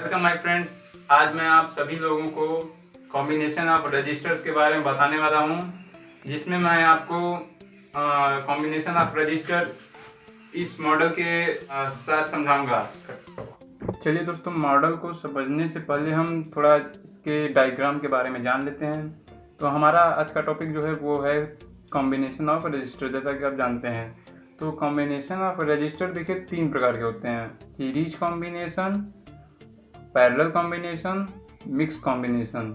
Welcome my friends. आज मैं आप सभी लोगों को कॉम्बिनेशन ऑफ रजिस्टर्स के बारे में बताने वाला हूं, जिसमें मैं आपको कॉम्बिनेशन ऑफ रजिस्टर इस मॉडल के साथ समझाऊंगा। चलिए दोस्तों, मॉडल को समझने से पहले हम थोड़ा इसके डायग्राम के बारे में जान लेते हैं। तो हमारा आज का टॉपिक जो है वो है कॉम्बिनेशन ऑफ रजिस्टर। जैसा कि आप जानते हैं, तो कॉम्बिनेशन ऑफ रजिस्टर देखिए 3 प्रकार के होते हैं: series combination, parallel combination, mix combination.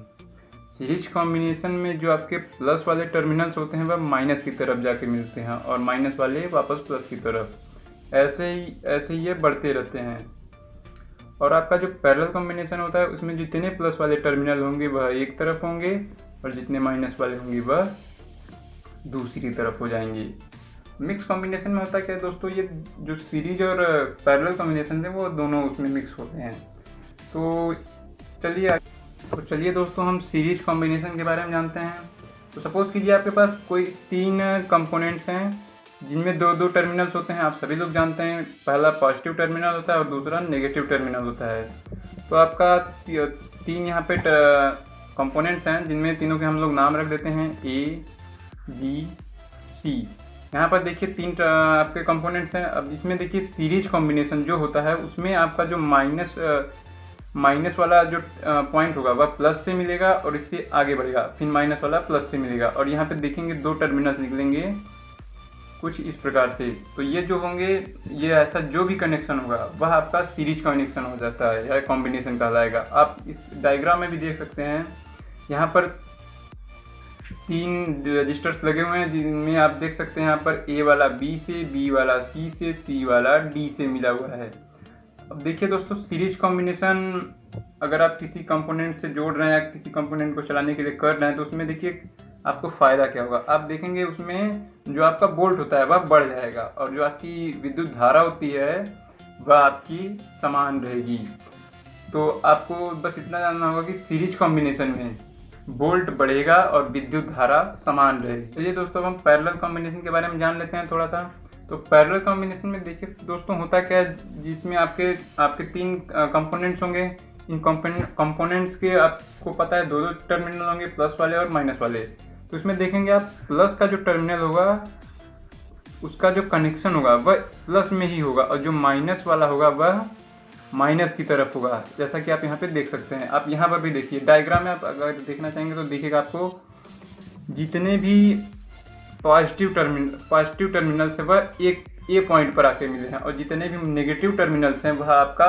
Series combination में जो आपके प्लस वाले टर्मिनल्स होते हैं वह माइनस की तरफ जाके मिलते हैं और माइनस वाले वापस प्लस की तरफ, ऐसे ही ये बढ़ते रहते हैं। और आपका जो पैरेलल कॉम्बिनेशन होता है उसमें जितने प्लस वाले टर्मिनल होंगे वह एक तरफ होंगे और जितने माइनस वाले होंगे वह दूसरी तरफ हो जाएंगे। मिक्स कॉम्बिनेशन में होता है क्या दोस्तों, ये जो सीरीज और पैरेलल कॉम्बिनेशन है वो दोनों उसमें मिक्स होते हैं। तो चलिए दोस्तों, हम सीरीज कॉम्बिनेशन के बारे में जानते हैं। तो सपोज कीजिए आपके पास कोई 3 कंपोनेंट्स हैं जिनमें दो टर्मिनल्स होते हैं। आप सभी लोग जानते हैं, पहला पॉजिटिव टर्मिनल होता है और दूसरा नेगेटिव टर्मिनल होता है। तो आपका 3 यहाँ पे कंपोनेंट्स हैं जिनमें तीनों के हम लोग नाम रख देते हैं ए, बी, सी। यहाँ पर देखिए 3 आपके कंपोनेंट्स हैं। अब इसमें देखिए सीरीज कॉम्बिनेशन जो होता है उसमें आपका जो माइनस वाला जो पॉइंट होगा वह प्लस से मिलेगा और इससे आगे बढ़ेगा, फिर माइनस वाला प्लस से मिलेगा और यहाँ पे देखेंगे 2 टर्मिनल्स निकलेंगे कुछ इस प्रकार से। तो ये जो होंगे, ये ऐसा जो भी कनेक्शन होगा वह आपका सीरीज कनेक्शन हो जाता है या कॉम्बिनेशन कहलाएगा। आप इस डायग्राम में भी देख सकते हैं, यहाँ पर 3 रजिस्टर्स लगे हुए हैं जिनमें आप देख सकते हैं यहाँ पर ए वाला बी से, बी वाला सी से, सी वाला डी से मिला हुआ है। अब देखिए दोस्तों, सीरीज कॉम्बिनेशन अगर आप किसी कंपोनेंट से जोड़ रहे हैं या किसी कंपोनेंट को चलाने के लिए कर रहे हैं तो उसमें देखिए आपको फ़ायदा क्या होगा। आप देखेंगे उसमें जो आपका वोल्ट होता है वह बढ़ जाएगा और जो आपकी विद्युत धारा होती है वह आपकी समान रहेगी। तो आपको बस इतना जानना होगा कि सीरीज कॉम्बिनेशन में वोल्ट बढ़ेगा और विद्युत धारा समान रहेगी। चलिए दोस्तों, हम पैरेलल कॉम्बिनेशन के बारे में जान लेते हैं थोड़ा सा। तो पैरेलल कॉम्बिनेशन में देखिए दोस्तों होता क्या है, जिसमें आपके 3 कंपोनेंट्स होंगे। इन कंपोनेंट्स के आपको पता है 2 टर्मिनल होंगे, प्लस वाले और माइनस वाले। तो इसमें देखेंगे आप प्लस का जो टर्मिनल होगा उसका जो कनेक्शन होगा वह प्लस में ही होगा और जो माइनस वाला होगा वह माइनस की तरफ होगा, जैसा कि आप यहाँ पे देख सकते हैं। आप यहाँ पर भी देखिए डायग्राम में, आप अगर देखना चाहेंगे तो देखिएगा आपको जितने भी पॉजिटिव टर्मिनल्स है वह एक ए पॉइंट पर आके मिले हैं और जितने भी नेगेटिव टर्मिनल्स हैं वह आपका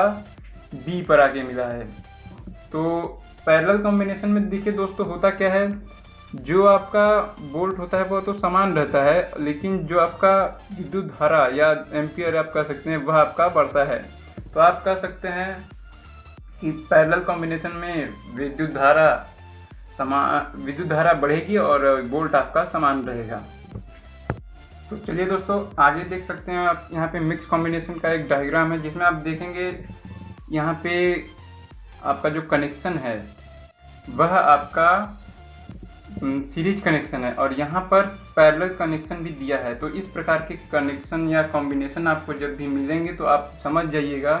बी पर आके मिला है। तो पैरेलल कॉम्बिनेशन में देखिए दोस्तों होता क्या है, जो आपका वोल्ट होता है वह तो समान रहता है, लेकिन जो आपका विद्युत धारा या एम्पियर आप कह सकते हैं वह आपका बढ़ता है। तो आप कह सकते हैं कि पैरेलल कॉम्बिनेशन में विद्युत धारा बढ़ेगी और वोल्ट आपका समान रहेगा। तो चलिए दोस्तों, आगे देख सकते हैं आप यहाँ पे मिक्स कॉम्बिनेशन का एक डायग्राम है जिसमें आप देखेंगे यहाँ पे आपका जो कनेक्शन है वह आपका सीरीज कनेक्शन है और यहाँ पर पैरेलल कनेक्शन भी दिया है। तो इस प्रकार के कनेक्शन या कॉम्बिनेशन आपको जब भी मिलेंगे तो आप समझ जाइएगा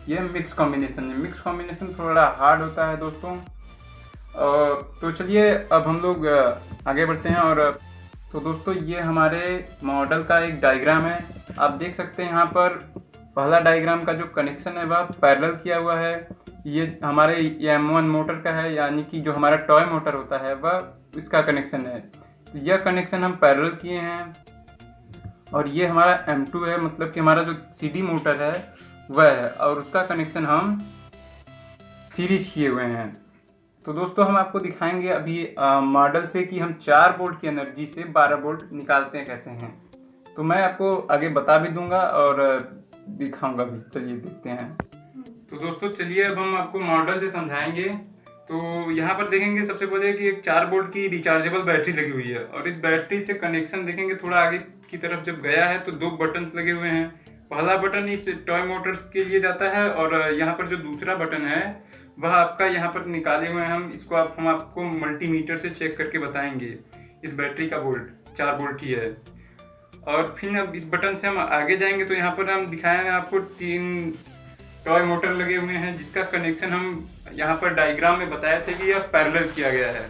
यह मिक्स कॉम्बिनेशन है। मिक्स कॉम्बिनेशन थोड़ा हार्ड होता है दोस्तों। तो चलिए अब हम लोग आगे बढ़ते हैं। और तो दोस्तों, ये हमारे मॉडल का एक डायग्राम है। आप देख सकते हैं यहाँ पर पहला डायग्राम का जो कनेक्शन है वह पैरेलल किया हुआ है। ये हमारे M1 मोटर का है, यानी कि जो हमारा टॉय मोटर होता है वह इसका कनेक्शन है। तो यह कनेक्शन हम पैरेलल किए हैं और ये हमारा M2 है, मतलब कि हमारा जो CD मोटर है वह है और उसका कनेक्शन हम सीरीज किए हुए हैं। तो दोस्तों, हम आपको दिखाएंगे अभी मॉडल से कि हम 4 वोल्ट की एनर्जी से 12 वोल्ट निकालते हैं कैसे हैं। तो मैं आपको आगे बता भी दूंगा और दिखाऊंगा भी। चलिए देखते हैं। तो दोस्तों चलिए अब हम आपको मॉडल से समझाएंगे। तो यहाँ पर देखेंगे सबसे पहले कि एक 4 वोल्ट की रिचार्जेबल बैटरी लगी हुई है और इस बैटरी से कनेक्शन देखेंगे थोड़ा आगे की तरफ जब गया है तो 2 बटन लगे हुए हैं। पहला बटन इस टॉय मोटर्स के लिए जाता है और यहाँ पर जो दूसरा बटन है वह आपका यहाँ पर निकाले हुए हैं हम इसको। हम आपको मल्टीमीटर से चेक करके बताएंगे। इस बैटरी का वोल्ट 4 वोल्ट ही है। और फिर अब इस बटन से हम आगे जाएंगे तो यहाँ पर हम दिखाएंगे आपको 3 टॉय मोटर लगे हुए हैं, जिसका कनेक्शन हम यहाँ पर डायग्राम में बताए थे कि यह पैरेलल किया गया है।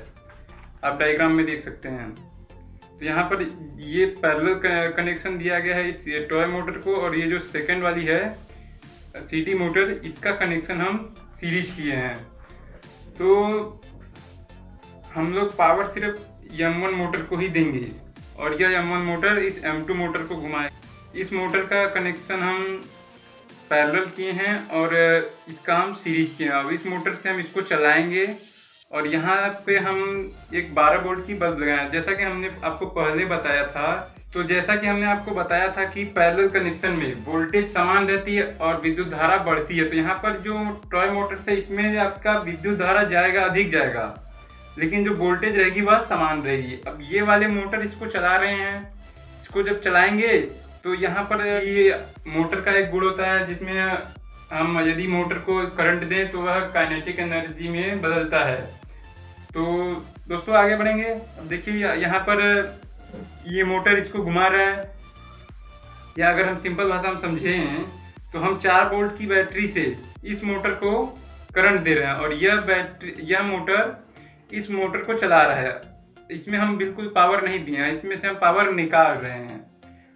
आप डायग्राम में देख सकते हैं। तो यहाँ पर ये पैरेलल कनेक्शन दिया गया है इस टॉय मोटर को, और ये जो सेकंड वाली है सिटी मोटर, इसका कनेक्शन हम सीरीज किए हैं। तो हम लोग पावर सिर्फ M1 मोटर को ही देंगे और यह M1 मोटर इस M2 मोटर को घुमाए। इस मोटर का कनेक्शन हम पैरेलल किए हैं और इसका हम सीरीज किए हैं। अब इस मोटर से हम इसको चलाएंगे और यहाँ पे हम एक 12 वोल्ट की बल्ब लगाए, जैसा कि हमने आपको पहले बताया था। तो जैसा कि हमने आपको बताया था कि पैरेलल कनेक्शन में वोल्टेज समान रहती है और विद्युत धारा बढ़ती है। तो यहाँ पर जो टॉय मोटर है इसमें आपका विद्युत धारा जाएगा, अधिक जाएगा, लेकिन जो वोल्टेज रहेगी वह समान रहेगी। अब ये वाले मोटर इसको चला रहे हैं, इसको जब चलाएंगे तो यहाँ पर ये मोटर का एक गुण होता है जिसमें हम यदि मोटर को करंट दें तो वह काइनेटिक एनर्जी में बदलता है। तो दोस्तों आगे बढ़ेंगे। अब देखिए यहाँ पर ये मोटर इसको घुमा रहा है, या अगर हम सिंपल भाषा में समझें तो हम 4 वोल्ट की बैटरी से इस मोटर को करंट दे रहे हैं और यह मोटर इस मोटर को चला रहा है। इसमें हम बिल्कुल पावर नहीं दिए हैं, इसमें से हम पावर निकाल रहे हैं।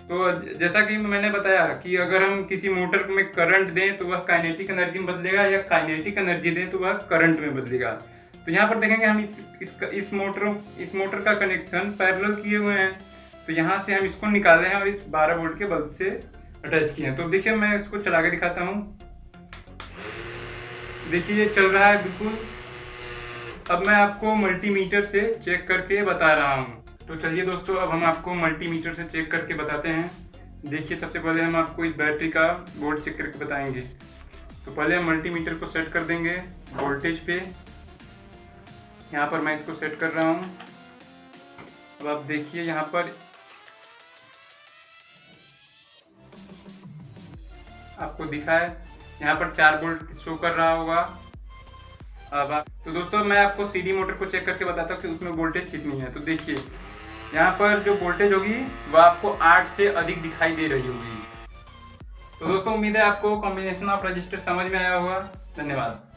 तो जैसा कि मैंने बताया कि अगर हम किसी मोटर में करंट दें तो वह काइनेटिक एनर्जी में बदलेगा, या काइनेटिक एनर्जी दें तो वह करंट में बदलेगा। तो यहाँ पर देखेंगे हम इस मोटर का कनेक्शन पैरेलल किए हुए हैं। तो यहाँ से हम इसको निकाले हैं और इस 12 वोल्ट के बल्ब से अटैच किए हैं। तो देखिए मैं इसको चला के दिखाता हूँ। देखिए ये चल रहा है बिल्कुल। अब मैं आपको मल्टीमीटर से चेक करके बता रहा हूँ। तो चलिए दोस्तों, अब हम आपको मल्टीमीटर से चेक करके बताते हैं। देखिए सबसे पहले हम आपको इस बैटरी का वोल्ट चेक करके बताएंगे। तो पहले हम मल्टीमीटर को सेट कर देंगे वोल्टेज पे। यहाँ पर मैं इसको सेट कर रहा हूँ। अब आप देखिए यहाँ पर आपको दिखा है, यहाँ पर 4 वोल्ट शो कर रहा होगा। अब तो दोस्तों मैं आपको सीडी मोटर को चेक करके बताता हूँ कि उसमें वोल्टेज कितनी है। तो देखिए यहाँ पर जो वोल्टेज होगी वह आपको 8 से अधिक दिखाई दे रही होगी। तो दोस्तों उम्मीद है आपको कॉम्बिनेशन ऑफ रजिस्टर समझ में आया होगा। धन्यवाद।